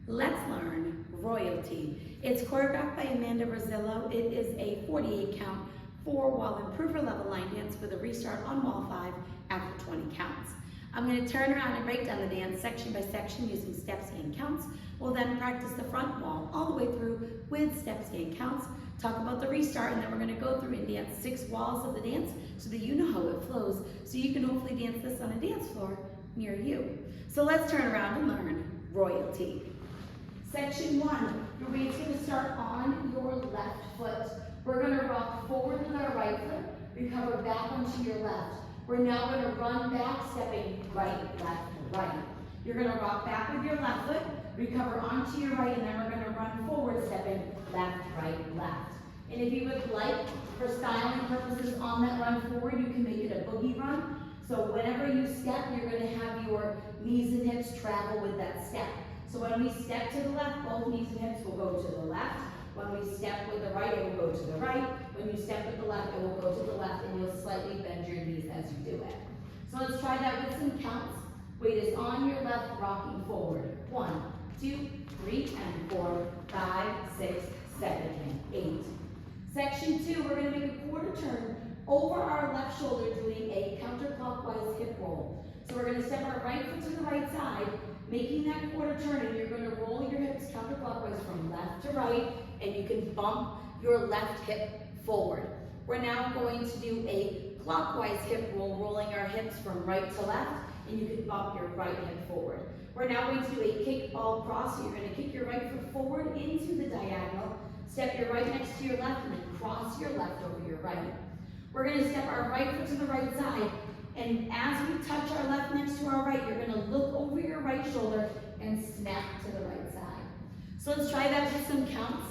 Let's learn royalty. It's choreographed by Amanda Rizzello. It is a 48 count, 4-wall improver level line dance with a restart on wall 5 after 20 counts. I'm going to turn around and break down the dance section by section using steps and counts. We'll then practice the front wall all the way through with steps and counts, talk about the restart, and then we're going to go through and dance 6 walls of the dance so that you know how it flows, so you can hopefully dance this on a dance floor near you. So let's turn around and learn royalty. Section 1, your weight's going to start on your left foot. We're going to rock forward with our right foot, recover back onto your left. We're now going to run back, stepping right, left, right. You're going to rock back with your left foot, recover onto your right, and then we're going to run forward, stepping left, right, left. And if you would like, for styling purposes on that run forward, you can make it a boogie run. So whenever you step, you're going to have your knees and hips travel with that step. So when we step to the left, both knees and hips will go to the left. When we step with the right, it will go to the right. When you step with the left, it will go to the left, and you'll slightly bend your knees as you do it. So let's try that with some counts. Weight is on your left, rocking forward. 1, 2, 3, and 4, 5, 6, 7, and 8. Section 2, we're going to make a quarter turn over our left shoulder, doing a counterclockwise hip roll. So we're going to step our right foot to the right side, making that quarter turn, and you're going to roll your hips counterclockwise from left to right, and you can bump your left hip forward. We're now going to do a clockwise hip roll, rolling our hips from right to left, and you can bump your right hip forward. We're now going to do a kick ball cross, so you're going to kick your right foot forward into the diagonal, step your right next to your left, and then cross your left over your right. We're going to step our right foot to the right side, and as we touch our left next to our right, you're going to look over your right shoulder and snap to the right side. So let's try that with some counts.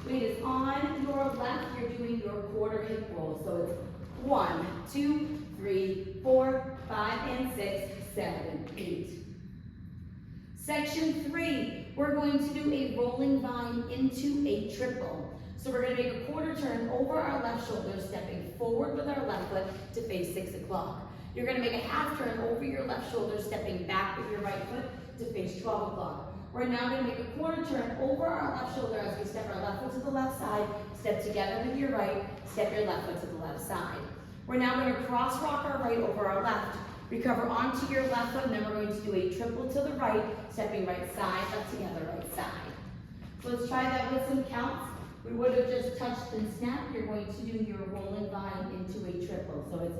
Weight is on your left, you're doing your quarter hip roll. So it's 1, 2, 3, 4, 5, and 6, 7, 8. Section 3, we're going to do a rolling vine into a triple. So we're going to make a quarter turn over our left shoulder, stepping forward with our left foot to face 6 o'clock. You're going to make a half turn over your left shoulder, stepping back with your right foot to face 12 o'clock. We're now going to make a quarter turn over our left shoulder as we step our left foot to the left side, step together with your right, step your left foot to the left side. We're now going to cross rock our right over our left, recover onto your left foot, and then we're going to do a triple to the right, stepping right side, up together, right side. So let's try that with some counts. We would have just touched and snapped. You're going to do your rolling vine into a triple. So it's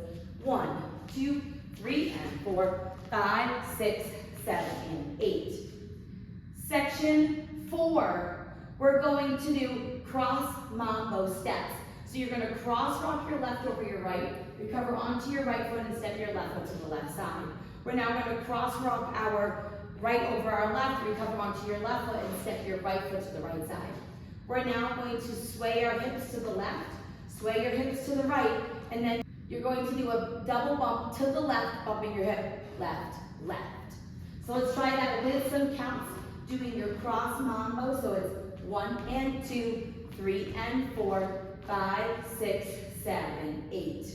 1, 2, 3, and 4, 5, 6, 7, and 8. Section 4, we're going to do cross mambo steps. So you're going to cross rock your left over your right, recover onto your right foot, and step your left foot to the left side. We're now going to cross rock our right over our left, recover onto your left foot, and step your right foot to the right side. We're now going to sway our hips to the left, sway your hips to the right, and then you're going to do a double bump to the left, bumping your hip left, left. So let's try that with some counts, doing your cross mambo. So it's 1 and 2, 3 and 4, 5, 6, 7, 8.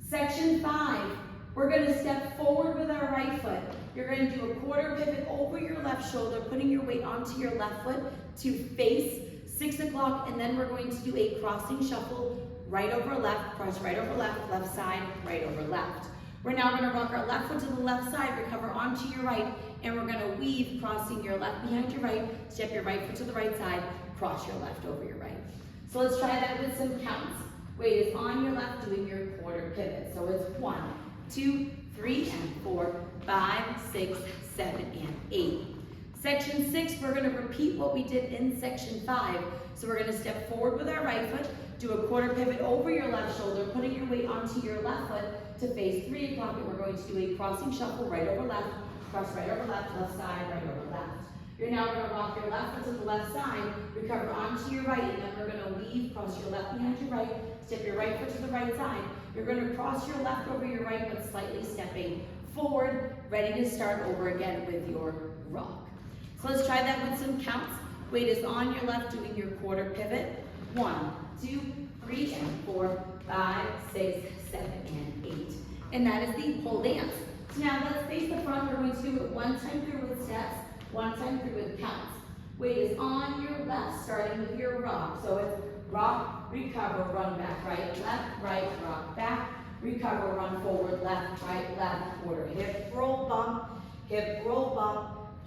Section 5, we're going to step forward with our right foot. You're going to do a quarter pivot over your left shoulder, putting your weight onto your left foot to face 6 o'clock, and then we're going to do a crossing shuffle, right over left, cross right over left, left side, right over left. We're now going to rock our left foot to the left side, recover onto your right, and we're going to weave, crossing your left behind your right, step your right foot to the right side, cross your left over your right. So let's try that with some counts. Weight is on your left, doing your quarter pivot. So it's 1, 2, 3, and 4, 5, 6, 7, and 8. Section 6, we're going to repeat what we did in section 5. So we're going to step forward with our right foot, do a quarter pivot over your left shoulder, putting your weight onto your left foot to face 3 o'clock, and we're going to do a crossing shuffle, right over left, cross right over left, left side, right over left. You're now going to rock your left foot to the left side, recover onto your right, and then we're going to weave, cross your left behind your right, step your right foot to the right side. You're going to cross your left over your right, but slightly stepping forward, ready to start over again with your rock. So let's try that with some counts. Weight is on your left, doing your quarter pivot. 1, 2, 3, and 4, 5, 6, 7, and 8. And that is the whole dance. So now let's face the front. We're going to do it one time through with steps. One time through with counts. Weight is on your left, starting with your rock. So it's rock, recover, run back, right, rock back, recover, run forward, left, quarter. Hip roll bump,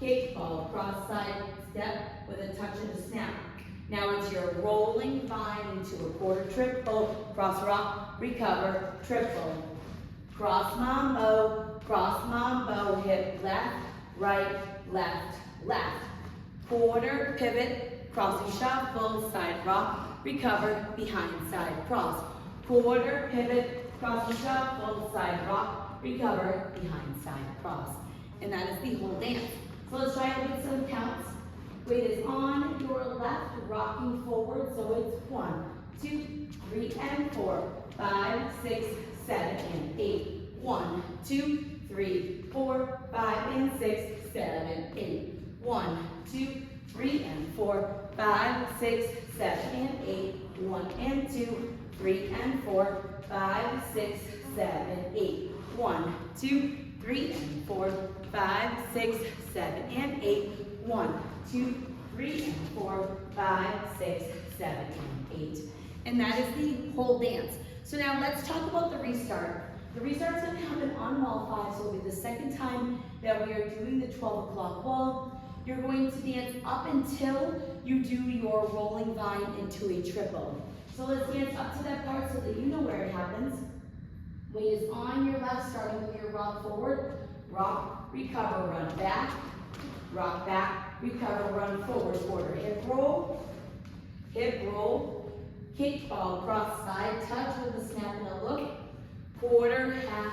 kick, ball, cross side, step with a touch of the snap. Now it's your rolling vine into a quarter triple, cross rock, recover, triple. Cross mambo, hip left, right, left. Quarter pivot, crossing shuffle, side rock, recover, behind side cross. Quarter pivot, crossing shuffle, side rock, recover, behind side cross. And that is the whole dance. So let's try it with some counts. Weight is on your left, rocking forward. So it's 1, 2, 3, and 4, 5, 6, 7, and 8. 1, 2, 3, 4, 5, and 6, 7, 8. 1, 2, 3, and 4, 5, 6, 7, and 8. 1 and 2, 3 and 4, 5, 6, 7, 8. 1, 2, 3, and 4, 5, 6, 7, and 8. 1, 2, 3, and 4, 5, 6, 7, and 8. And that is the whole dance. So now let's talk about the restart. The restart is going to happen on wall 5, so it'll be the second time that we are doing the 12 o'clock wall. You're going to dance up until you do your rolling vine into a triple. So let's dance up to that part so that you know where it happens. Weight is on your left, starting with your rock forward. Rock, recover, run back. Rock back, recover, run forward, quarter. Hip roll, kick, ball, cross side, touch with a snap and a look. Quarter, half,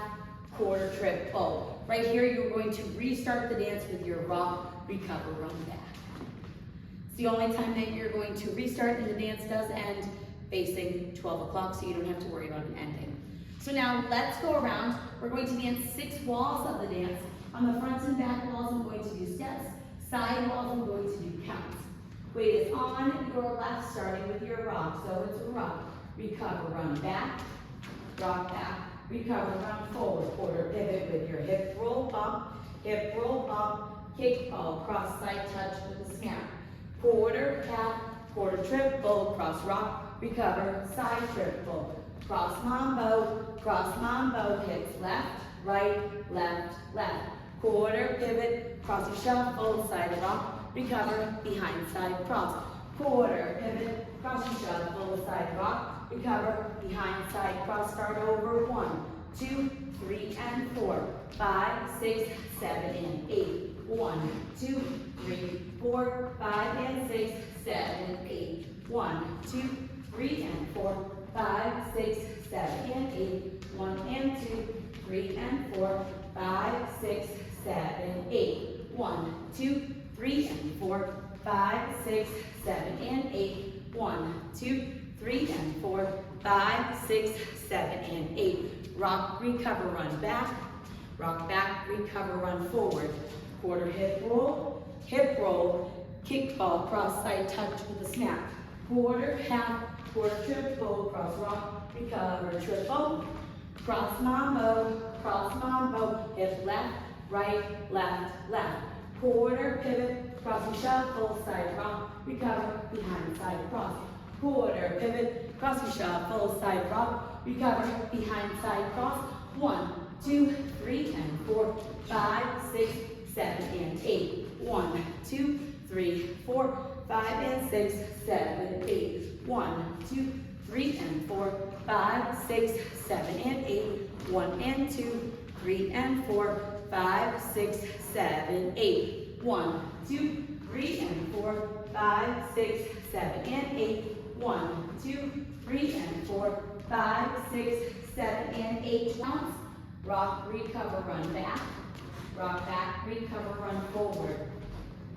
quarter, triple. Right here, you're going to restart the dance with your rock, recover, run back. It's the only time that you're going to restart, and the dance does end facing 12 o'clock, so you don't have to worry about an ending. So now let's go around. We're going to dance 6 walls of the dance. On the front and back walls, I'm going to do steps. Side walls, I'm going to do counts. Weight is on your left, starting with your rock. So it's rock, recover, run back, rock back, recover, run forward, quarter pivot with your hip roll bump, kick, ball, cross side touch with a snap. Quarter, half, quarter triple, cross rock, recover, side triple. Cross mambo, hips left, right, left. Quarter pivot, crossing shuffle, side rock, recover, behind side cross. Quarter pivot, crossing shuffle, side rock, recover, behind side cross. Start over. 1, 2, 3, and 4, 5, 6, 7, and 8. 1, 2, 3, 4, 5, and 6, 7, 8. 1, 2, 3, and 4, 5, 6, 7, and 8. 1 and 2, 3 and 4, 5, 6, 7, 8. 1, 2, 3 and 4, 5, 6, 7, and 8. 1, 2, 3 and 4, 5, 6, 7, and 8. Rock, recover, run back. Rock back, recover, run forward. Quarter hip roll, kick, ball, cross side touch with a snap. Quarter, half, quarter triple, cross rock, recover, triple. Cross mambo, hip left, right, left. Quarter pivot, crossing shuffle, side rock, recover, behind side cross. Quarter pivot, crossing shuffle, side rock, recover, behind side cross. 1, 2, 3, and 4, 5, 6, 7, and 8. 1, 2, 3, 4, 5, and 6, 7, 8. 1, 2, 3, and 4, 5, 6, 7, and 8. 1 and 2, 3 and 4, 5, 6, 7, 8. 1, 2, 3, and 4, 5, 6, 7, and 8. 1, 2, 3, and 4, 5, 6, 7, and 8. Counts. Rock, recover, run back. Rock back, recover, run forward.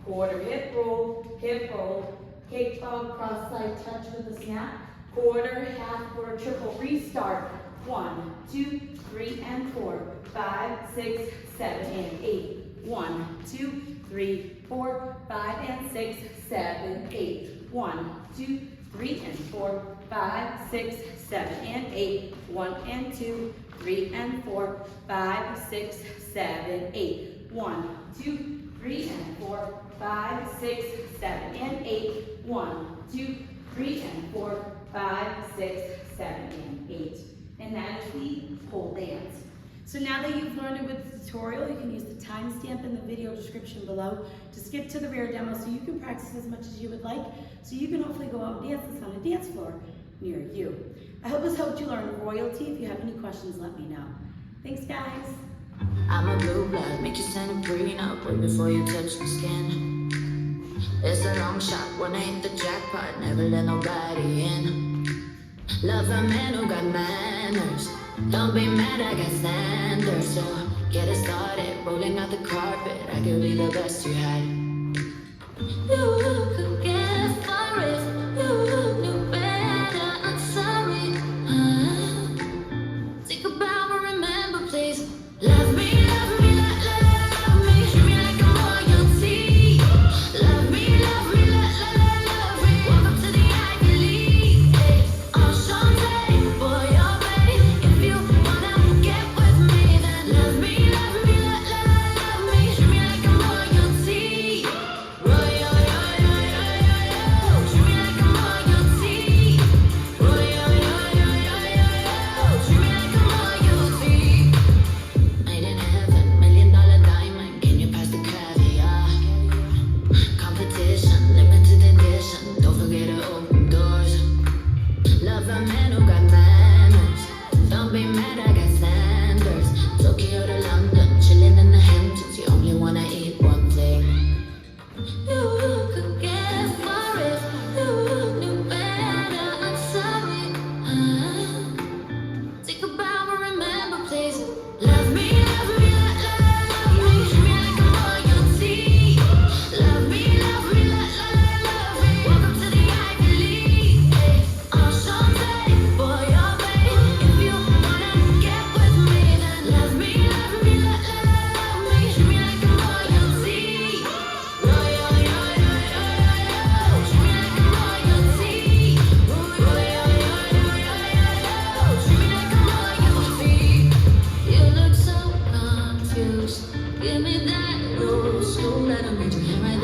Quarter hip roll, kick, ball, cross side touch with a snap. Quarter, half, quarter triple, restart. 1, 2, 3, and 4, 5, 6, 7, and 8. 1, 2, 3, 4, 5, and 6, 7, 8. 1, 2, 3, and 4, 5, 6, 7, and 8. 1 and 2, 3 and 4, 5, 6, 7, 8. 1, 2, 3 and 4, 5, 6, 7, and 8. 1, 2, 3 and 4, 5, 6, 7, and 8. And that is the pole dance. So now that you've learned it with the tutorial, you can use the timestamp in the video description below to skip to the rear demo so you can practice as much as you would like, so you can hopefully go out and dance this on a dance floor near you. I hope this helped you learn royalty. If you have any questions, let me know. Thanks, guys. I'm a blue blood, make you stand a prenup way before you touch my skin. It's a long shot, wanna hit the jackpot, never let nobody in. Love a man who got manners. Don't be mad, I got standards. So get it started, rolling out the carpet. I could be the best you had. You could get for it. You knew better. I'm sorry. Think about and remember, please. Love me, love me, love me. Treat me like I'm royalty. Love me, love me, love me. Walk up to the Ivy League. Enchanté, boy, you're ready. If you wanna get with me, then love me, love me, love me. Treat me like I'm royalty. Royal, treat me like I'm royalty. Royal, treat me like I'm royalty. Made in heaven, $1 million diamond. Can you pass the caviar? Competition, limited edition. Don't forget to open doors. Love a man who got manners. Don't be mad, I got standards. Tokyo to London, chilling in the Hamptons. You only wanna eat one thing. You could get for it. You knew better. I'm sorry. Think about and remember, please. Love me, love me, love me. Treat me like I'm royalty. Love me, love me, love me. Walk up to the Ivy League. Enchanté, boy, you're ready. If you wanna get with me, then love me, love me, love me. Treat me like I'm royalty. Royal, treat me like I'm royalty. Royal, treat me like I'm royalty. You look so confused. Give me that old school that I made you hear right